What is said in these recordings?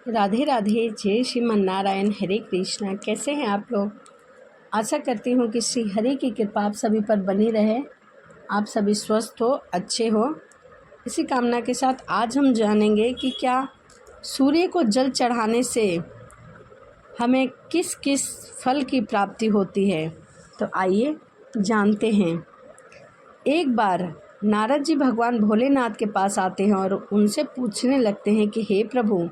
राधे राधे, जय श्रीमन नारायण, हरे कृष्णा। कैसे हैं आप लोग? आशा करती हूँ कि श्री हरि की कृपा आप सभी पर बनी रहे, आप सभी स्वस्थ हो, अच्छे हो। इसी कामना के साथ आज हम जानेंगे कि क्या सूर्य को जल चढ़ाने से हमें किस किस फल की प्राप्ति होती है। तो आइए जानते हैं। एक बार नारद जी भगवान भोलेनाथ के पास आते हैं और उनसे पूछने लगते हैं कि हे प्रभु,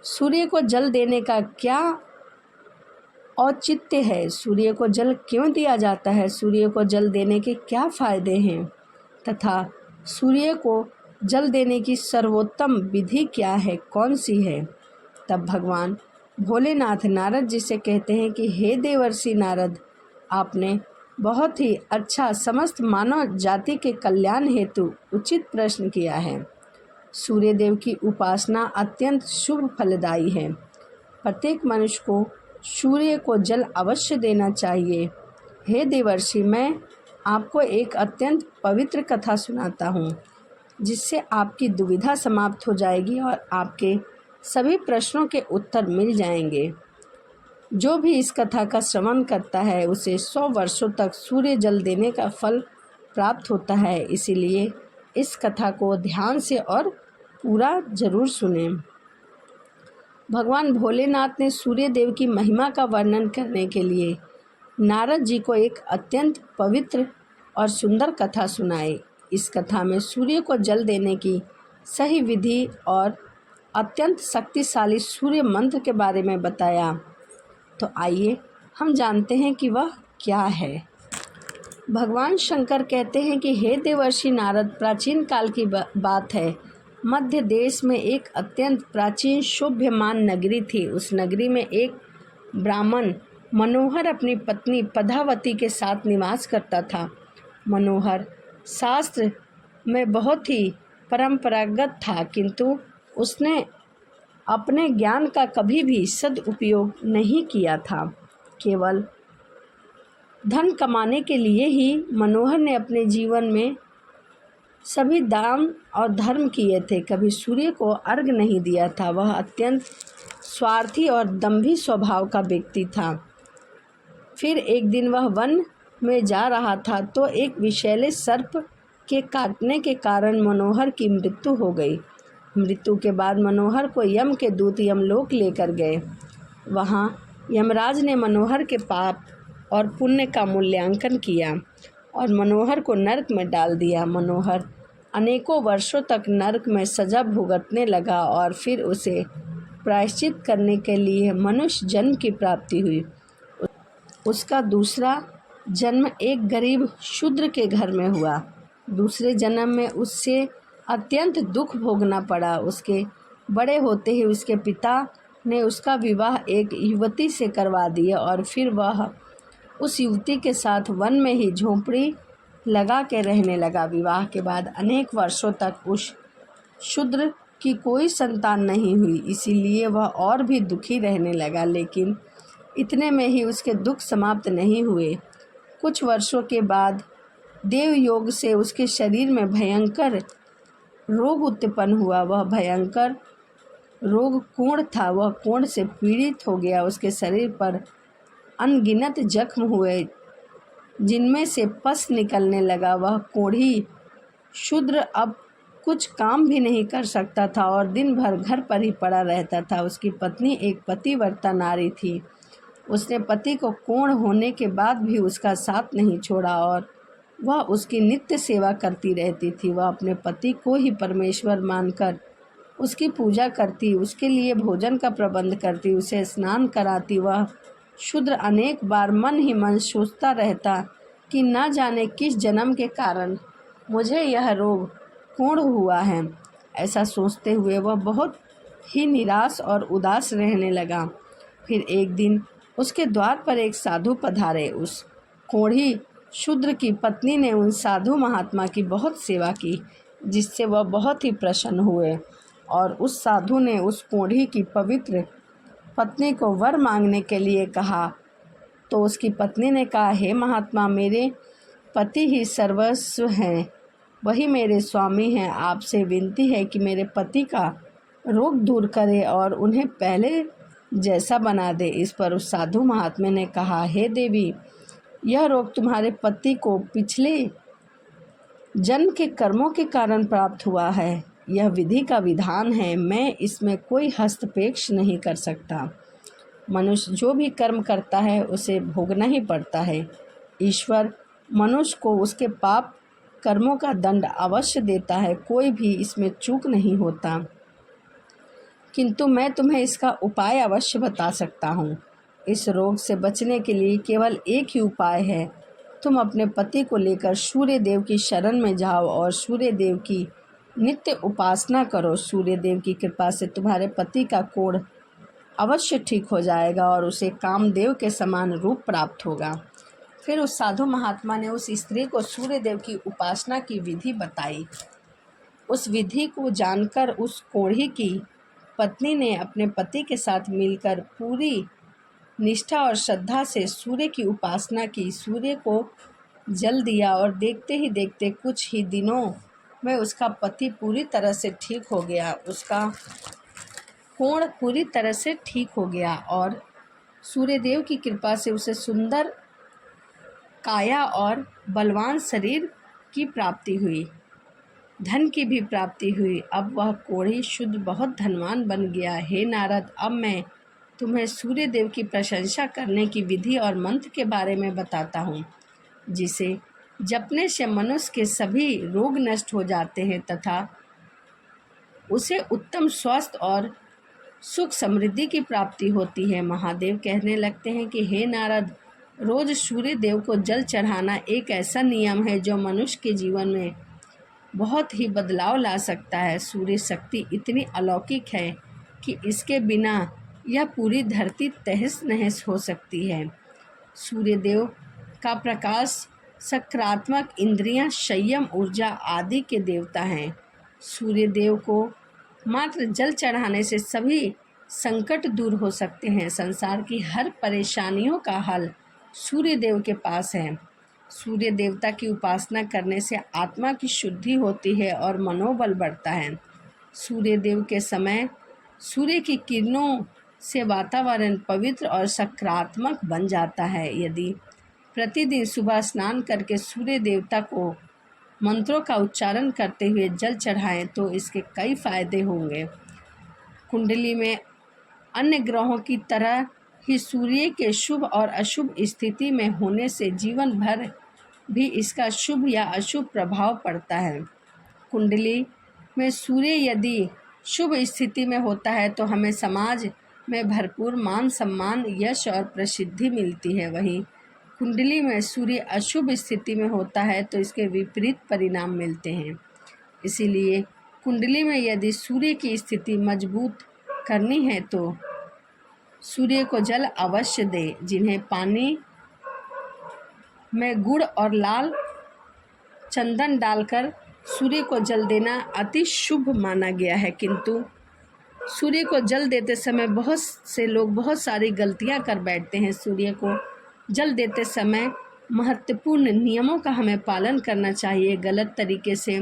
सूर्य को जल देने का क्या औचित्य है? सूर्य को जल क्यों दिया जाता है? सूर्य को जल देने के क्या फ़ायदे हैं तथा सूर्य को जल देने की सर्वोत्तम विधि क्या है, कौन सी है? तब भगवान भोलेनाथ नारद जी से कहते हैं कि हे देवर्षि नारद, आपने बहुत ही अच्छा समस्त मानव जाति के कल्याण हेतु उचित प्रश्न किया है। सूर्य देव की उपासना अत्यंत शुभ फलदायी है। प्रत्येक मनुष्य को सूर्य को जल अवश्य देना चाहिए। हे देवर्षि, मैं आपको एक अत्यंत पवित्र कथा सुनाता हूँ, जिससे आपकी दुविधा समाप्त हो जाएगी और आपके सभी प्रश्नों के उत्तर मिल जाएंगे। जो भी इस कथा का श्रवण करता है उसे 100 वर्षों तक सूर्य जल देने का फल प्राप्त होता है। इसीलिए इस कथा को ध्यान से और पूरा जरूर सुने। भगवान भोलेनाथ ने सूर्य देव की महिमा का वर्णन करने के लिए नारद जी को एक अत्यंत पवित्र और सुंदर कथा सुनाई। इस कथा में सूर्य को जल देने की सही विधि और अत्यंत शक्तिशाली सूर्य मंत्र के बारे में बताया। तो आइए हम जानते हैं कि वह क्या है। भगवान शंकर कहते हैं कि हे देवर्षि नारद, प्राचीन काल की बात है। मध्य देश में एक अत्यंत प्राचीन शोभ्यमान नगरी थी। उस नगरी में एक ब्राह्मण मनोहर अपनी पत्नी पद्मावती के साथ निवास करता था। मनोहर शास्त्र में बहुत ही परंपरागत था, किंतु उसने अपने ज्ञान का कभी भी सदुपयोग नहीं किया था। केवल धन कमाने के लिए ही मनोहर ने अपने जीवन में सभी दान और धर्म किए थे, कभी सूर्य को अर्घ नहीं दिया था। वह अत्यंत स्वार्थी और दंभी स्वभाव का व्यक्ति था। फिर एक दिन वह वन में जा रहा था तो एक विषैले सर्प के काटने के कारण मनोहर की मृत्यु हो गई। मृत्यु के बाद मनोहर को यम के दूत यमलोक लेकर गए। वहाँ यमराज ने मनोहर के पाप और पुण्य का मूल्यांकन किया और मनोहर को नरक में डाल दिया। मनोहर अनेकों वर्षों तक नरक में सजा भुगतने लगा और फिर उसे प्रायश्चित करने के लिए मनुष्य जन्म की प्राप्ति हुई। उसका दूसरा जन्म एक गरीब शूद्र के घर में हुआ। दूसरे जन्म में उससे अत्यंत दुख भोगना पड़ा। उसके बड़े होते ही उसके पिता ने उसका विवाह एक युवती से करवा दिया और फिर वह उस युवती के साथ वन में ही झोंपड़ी लगा के रहने लगा। विवाह के बाद अनेक वर्षों तक उस शूद्र की कोई संतान नहीं हुई, इसीलिए वह और भी दुखी रहने लगा। लेकिन इतने में ही उसके दुख समाप्त नहीं हुए। कुछ वर्षों के बाद देव योग से उसके शरीर में भयंकर रोग उत्पन्न हुआ। वह भयंकर रोग कोढ़ था। वह कोढ़ से पीड़ित हो गया। उसके शरीर पर अनगिनत जख्म हुए, जिनमें से पस निकलने लगा। वह कोढ़ी शूद्र अब कुछ काम भी नहीं कर सकता था और दिन भर घर पर ही पड़ा रहता था। उसकी पत्नी एक पतिव्रता नारी थी। उसने पति को कोढ़ होने के बाद भी उसका साथ नहीं छोड़ा और वह उसकी नित्य सेवा करती रहती थी। वह अपने पति को ही परमेश्वर मानकर उसकी पूजा करती, उसके लिए भोजन का प्रबंध करती, उसे स्नान कराती। वह शूद्र अनेक बार मन ही मन सोचता रहता कि न जाने किस जन्म के कारण मुझे यह रोग कोढ़ हुआ है। ऐसा सोचते हुए वह बहुत ही निराश और उदास रहने लगा। फिर एक दिन उसके द्वार पर एक साधु पधारे। उस कोढ़ी शूद्र की पत्नी ने उन साधु महात्मा की बहुत सेवा की, जिससे वह बहुत ही प्रसन्न हुए और उस साधु ने उस कोढ़ी की पवित्र पत्नी को वर मांगने के लिए कहा। तो उसकी पत्नी ने कहा, हे महात्मा, मेरे पति ही सर्वस्व हैं, वही मेरे स्वामी हैं। आपसे विनती है कि मेरे पति का रोग दूर करे और उन्हें पहले जैसा बना दे। इस पर उस साधु महात्मा ने कहा, हे देवी, यह रोग तुम्हारे पति को पिछले जन्म के कर्मों के कारण प्राप्त हुआ है। यह विधि का विधान है, मैं इसमें कोई हस्तक्षेप नहीं कर सकता। मनुष्य जो भी कर्म करता है उसे भोगना ही पड़ता है। ईश्वर मनुष्य को उसके पाप कर्मों का दंड अवश्य देता है, कोई भी इसमें चूक नहीं होता। किंतु मैं तुम्हें इसका उपाय अवश्य बता सकता हूँ। इस रोग से बचने के लिए केवल एक ही उपाय है। तुम अपने पति को लेकर सूर्य देव की शरण में जाओ और सूर्य देव की नित्य उपासना करो। सूर्य देव की कृपा से तुम्हारे पति का कोढ़ अवश्य ठीक हो जाएगा और उसे कामदेव के समान रूप प्राप्त होगा। फिर उस साधु महात्मा ने उस स्त्री को सूर्य देव की उपासना की विधि बताई। उस विधि को जानकर उस कोढ़ी की पत्नी ने अपने पति के साथ मिलकर पूरी निष्ठा और श्रद्धा से सूर्य की उपासना की। सूर्य को जल दिया और देखते ही देखते कुछ ही दिनों में उसका पति पूरी तरह से ठीक हो गया। उसका कोढ़ पूरी तरह से ठीक हो गया और सूर्यदेव की कृपा से उसे सुंदर काया और बलवान शरीर की प्राप्ति हुई। धन की भी प्राप्ति हुई। अब वह कोढ़ी शुद्ध बहुत धनवान बन गया। हे नारद, अब मैं तुम्हें सूर्यदेव की प्रशंसा करने की विधि और मंत्र के बारे में बताता हूँ, जिसे जपने से मनुष्य के सभी रोग नष्ट हो जाते हैं तथा उसे उत्तम स्वास्थ्य और सुख समृद्धि की प्राप्ति होती है। महादेव कहने लगते हैं कि हे नारद, रोज सूर्य देव को जल चढ़ाना एक ऐसा नियम है जो मनुष्य के जीवन में बहुत ही बदलाव ला सकता है। सूर्य शक्ति इतनी अलौकिक है कि इसके बिना यह पूरी धरती तहस नहस हो सकती है। सूर्य देव का प्रकाश सकारात्मक इंद्रियां, संयम, ऊर्जा आदि के देवता हैं। सूर्य देव को मात्र जल चढ़ाने से सभी संकट दूर हो सकते हैं। संसार की हर परेशानियों का हल सूर्य देव के पास है। सूर्य देवता की उपासना करने से आत्मा की शुद्धि होती है और मनोबल बढ़ता है। सूर्य देव के समय सूर्य की किरणों से वातावरण पवित्र और सकारात्मक बन जाता है। यदि प्रतिदिन सुबह स्नान करके सूर्य देवता को मंत्रों का उच्चारण करते हुए जल चढ़ाएं तो इसके कई फायदे होंगे। कुंडली में अन्य ग्रहों की तरह ही सूर्य के शुभ और अशुभ स्थिति में होने से जीवन भर भी इसका शुभ या अशुभ प्रभाव पड़ता है। कुंडली में सूर्य यदि शुभ स्थिति में होता है तो हमें समाज में भरपूर मान सम्मान, यश और प्रसिद्धि मिलती है। वहीं कुंडली में सूर्य अशुभ स्थिति में होता है तो इसके विपरीत परिणाम मिलते हैं। इसीलिए कुंडली में यदि सूर्य की स्थिति मजबूत करनी है तो सूर्य को जल अवश्य दे। जिन्हें पानी में गुड़ और लाल चंदन डालकर सूर्य को जल देना अति शुभ माना गया है, किंतु सूर्य को जल देते समय बहुत से लोग बहुत सारी गलतियां कर बैठते हैं। सूर्य को जल देते समय महत्वपूर्ण नियमों का हमें पालन करना चाहिए। गलत तरीके से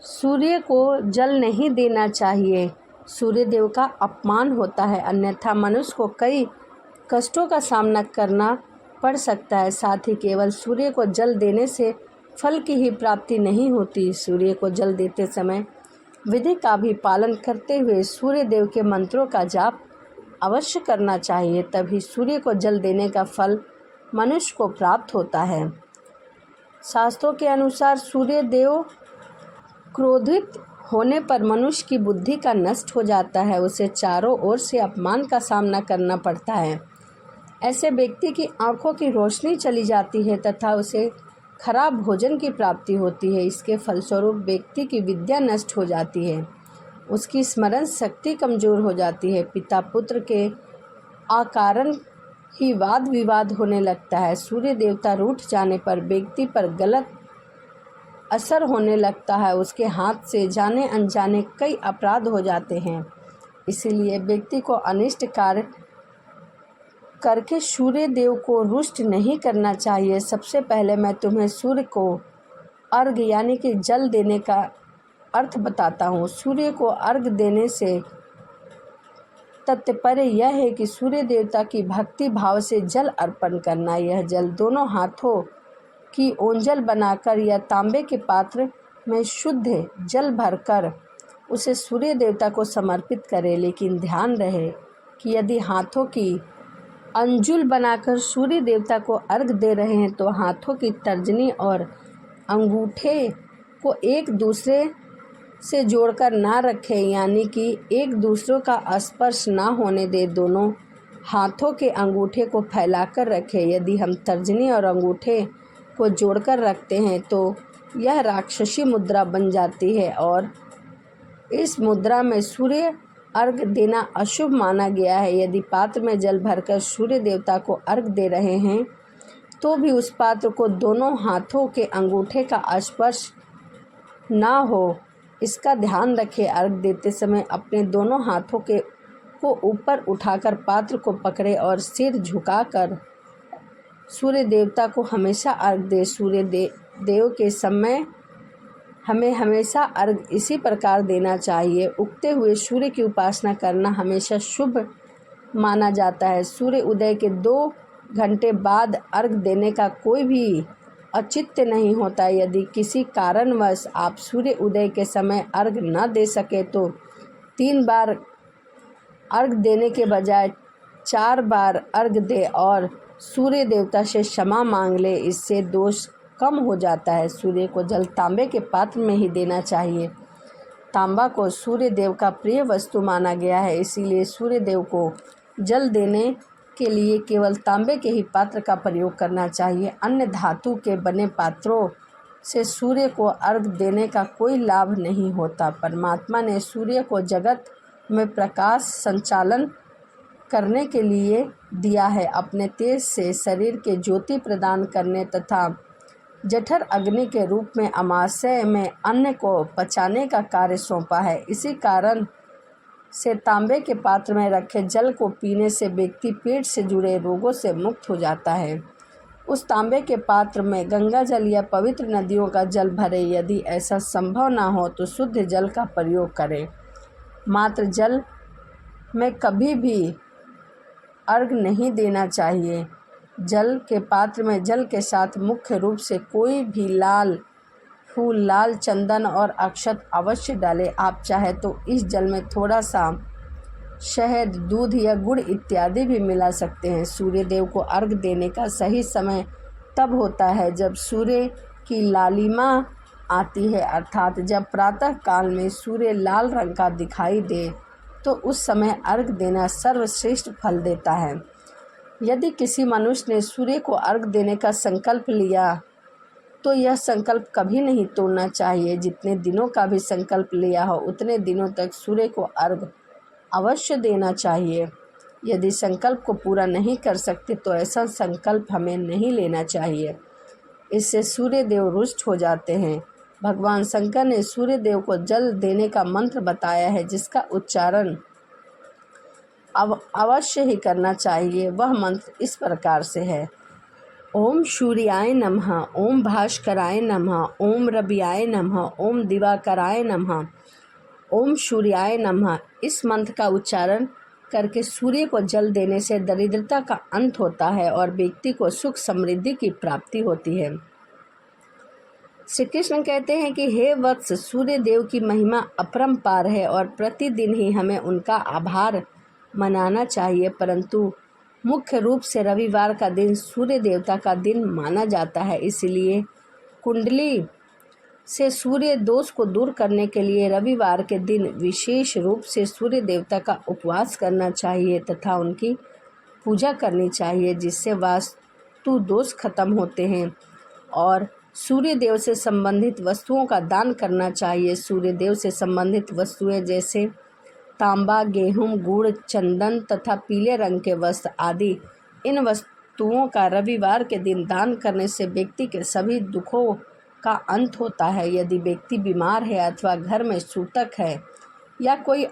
सूर्य को जल नहीं देना चाहिए, सूर्य देव का अपमान होता है, अन्यथा मनुष्य को कई कष्टों का सामना करना पड़ सकता है। साथ ही केवल सूर्य को जल देने से फल की ही प्राप्ति नहीं होती। सूर्य को जल देते समय विधि का भी पालन करते हुए सूर्य देव के मंत्रों का जाप अवश्य करना चाहिए, तभी सूर्य को जल देने का फल मनुष्य को प्राप्त होता है। शास्त्रों के अनुसार सूर्य देव क्रोधित होने पर मनुष्य की बुद्धि का नष्ट हो जाता है, उसे चारों ओर से अपमान का सामना करना पड़ता है। ऐसे व्यक्ति की आंखों की रोशनी चली जाती है तथा उसे खराब भोजन की प्राप्ति होती है। इसके फलस्वरूप व्यक्ति की विद्या नष्ट हो जाती है, उसकी स्मरण शक्ति कमज़ोर हो जाती है, पिता पुत्र के अकारण ही वाद विवाद होने लगता है। सूर्य देवता रूठ जाने पर व्यक्ति पर गलत असर होने लगता है, उसके हाथ से जाने अनजाने कई अपराध हो जाते हैं। इसीलिए व्यक्ति को अनिष्ट कार्य करके सूर्य देव को रुष्ट नहीं करना चाहिए। सबसे पहले मैं तुम्हें सूर्य को अर्घ्य यानी कि जल देने का अर्थ बताता हूँ। सूर्य को अर्घ्य देने से तात्पर्य यह है कि सूर्य देवता की भक्ति भाव से जल अर्पण करना। यह जल दोनों हाथों की ओंजल बनाकर या तांबे के पात्र में शुद्ध जल भरकर उसे सूर्य देवता को समर्पित करें। लेकिन ध्यान रहे कि यदि हाथों की अंजुल बनाकर सूर्य देवता को अर्घ दे रहे हैं तो हाथों की तर्जनी और अंगूठे को एक दूसरे से जोड़कर ना रखें, यानी कि एक दूसरे का स्पर्श ना होने दे। दोनों हाथों के अंगूठे को फैलाकर रखें। यदि हम तर्जनी और अंगूठे को जोड़कर रखते हैं तो यह राक्षसी मुद्रा बन जाती है और इस मुद्रा में सूर्य अर्घ देना अशुभ माना गया है। यदि पात्र में जल भरकर सूर्य देवता को अर्घ दे रहे हैं तो भी उस पात्र को दोनों हाथों के अंगूठे का स्पर्श ना हो, इसका ध्यान रखें। अर्घ देते समय अपने दोनों हाथों को ऊपर उठाकर पात्र को पकड़े और सिर झुकाकर सूर्य देवता को हमेशा अर्घ दे। सूर्य देव के समय हमें हमेशा अर्घ इसी प्रकार देना चाहिए। उगते हुए सूर्य की उपासना करना हमेशा शुभ माना जाता है। सूर्य उदय के 2 घंटे बाद अर्घ देने का कोई भी औचित्य नहीं होता। यदि किसी कारणवश आप सूर्य उदय के समय अर्घ न दे सके तो 3 बार अर्घ देने के बजाय 4 बार अर्घ दे और सूर्य देवता से क्षमा मांग ले, इससे दोष कम हो जाता है। सूर्य को जल तांबे के पात्र में ही देना चाहिए। तांबा को सूर्य देव का प्रिय वस्तु माना गया है, इसीलिए सूर्य देव को जल देने के लिए केवल तांबे के ही पात्र का प्रयोग करना चाहिए। अन्य धातु के बने पात्रों से सूर्य को अर्घ देने का कोई लाभ नहीं होता। परमात्मा ने सूर्य को जगत में प्रकाश संचालन करने के लिए दिया है, अपने तेज से शरीर के ज्योति प्रदान करने तथा जठर अग्नि के रूप में अमाशय में अन्न को पचाने का कार्य सौंपा है। इसी कारण से तांबे के पात्र में रखे जल को पीने से व्यक्ति पेट से जुड़े रोगों से मुक्त हो जाता है। उस तांबे के पात्र में गंगा जल या पवित्र नदियों का जल भरे। यदि ऐसा संभव ना हो तो शुद्ध जल का प्रयोग करें। मात्र जल में कभी भी अर्घ नहीं देना चाहिए। जल के पात्र में जल के साथ मुख्य रूप से कोई भी लाल फूल, लाल चंदन और अक्षत अवश्य डालें। आप चाहे तो इस जल में थोड़ा सा शहद, दूध या गुड़ इत्यादि भी मिला सकते हैं। सूर्य देव को अर्घ देने का सही समय तब होता है जब सूर्य की लालिमा आती है, अर्थात जब प्रातः काल में सूर्य लाल रंग का दिखाई दे तो उस समय अर्घ देना सर्वश्रेष्ठ फल देता है। यदि किसी मनुष्य ने सूर्य को अर्घ देने का संकल्प लिया तो यह संकल्प कभी नहीं तोड़ना चाहिए। जितने दिनों का भी संकल्प लिया हो उतने दिनों तक सूर्य को अर्घ अवश्य देना चाहिए। यदि संकल्प को पूरा नहीं कर सकते तो ऐसा संकल्प हमें नहीं लेना चाहिए, इससे सूर्य देव रुष्ट हो जाते हैं। भगवान शंकर ने सूर्य देव को जल देने का मंत्र बताया है, जिसका उच्चारण अवश्य ही करना चाहिए। वह मंत्र इस प्रकार से है: ओम सूर्याय नमः, ओम भास्कराय नमः, ओम रवियाय नमः, ओम दिवाकराय नमः, ओम सूर्याय नमः। इस मंत्र का उच्चारण करके सूर्य को जल देने से दरिद्रता का अंत होता है और व्यक्ति को सुख समृद्धि की प्राप्ति होती है। श्री कृष्ण कहते हैं कि हे वत्स, सूर्य देव की महिमा अपरंपार है और प्रतिदिन ही हमें उनका आभार मनाना चाहिए, परंतु मुख्य रूप से रविवार का दिन सूर्य देवता का दिन माना जाता है। इसलिए कुंडली से सूर्य दोष को दूर करने के लिए रविवार के दिन विशेष रूप से सूर्य देवता का उपवास करना चाहिए तथा उनकी पूजा करनी चाहिए, जिससे वास्तु दोष खत्म होते हैं। और सूर्य देव से संबंधित वस्तुओं का दान करना चाहिए। सूर्य देव से संबंधित वस्तुएं जैसे तांबा, गेहूं, गुड़, चंदन तथा पीले रंग के वस्त्र आदि, इन वस्तुओं का रविवार के दिन दान करने से व्यक्ति के सभी दुखों का अंत होता है। यदि व्यक्ति बीमार है अथवा घर में सूतक है या कोई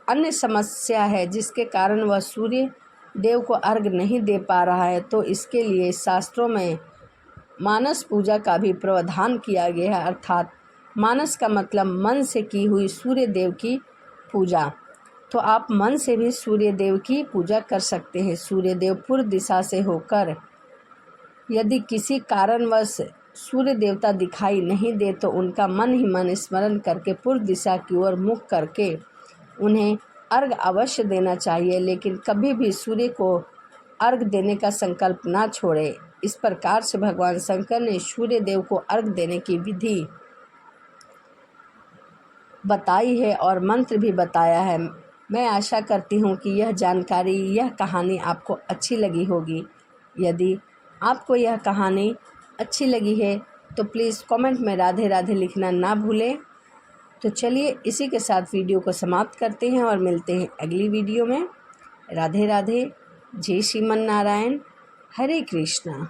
अन्य समस्या है जिसके कारण वह सूर्य देव को अर्घ नहीं दे पा रहा है, तो इसके लिए शास्त्रों में मानस पूजा का भी प्रावधान किया गया है, अर्थात मानस का मतलब मन से की हुई सूर्य देव की पूजा। तो आप मन से भी सूर्य देव की पूजा कर सकते हैं। सूर्य देव पूर्व दिशा से होकर यदि किसी कारणवश सूर्य देवता दिखाई नहीं दे तो उनका मन ही मन स्मरण करके पूर्व दिशा की ओर मुख करके उन्हें अर्घ अवश्य देना चाहिए, लेकिन कभी भी सूर्य को अर्घ देने का संकल्प ना छोड़े। इस प्रकार से भगवान शंकर ने सूर्य देव को अर्घ देने की विधि बताई है और मंत्र भी बताया है। मैं आशा करती हूँ कि यह जानकारी, यह कहानी आपको अच्छी लगी होगी। यदि आपको यह कहानी अच्छी लगी है तो प्लीज़ कमेंट में राधे राधे लिखना ना भूलें। तो चलिए इसी के साथ वीडियो को समाप्त करते हैं और मिलते हैं अगली वीडियो में। राधे राधे, जय श्रीमन नारायण, हरे कृष्णा।